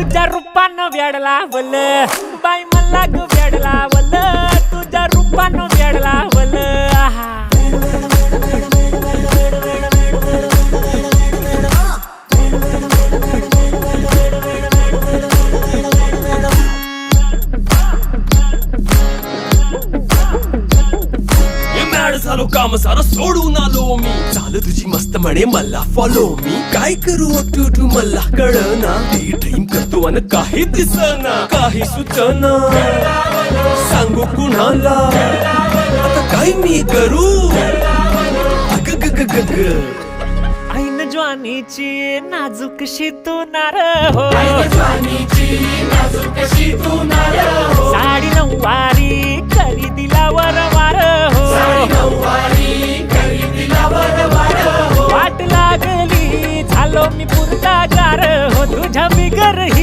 तुझ्या रूपानं वेड लावल बाई मला ग वेड लावल तुझ्या रूपानं वेड लावल झालो काम सारं सोडून आलो मी चाल तुझी मस्त म्हणे मला फॉलो मी काय करू टू मला कळना ड्रीम करतो आणि काही दिसना काही सुचना सांगू कुणाला आता काय मी करू अग ग ग ग ग ऐन ज्वानीची नाजूकशी तू नार हो साडी नऊवारी करी दिला वरवार हो वाट लागली झालो मी पुरता गार हो तुझ्या बिगर ही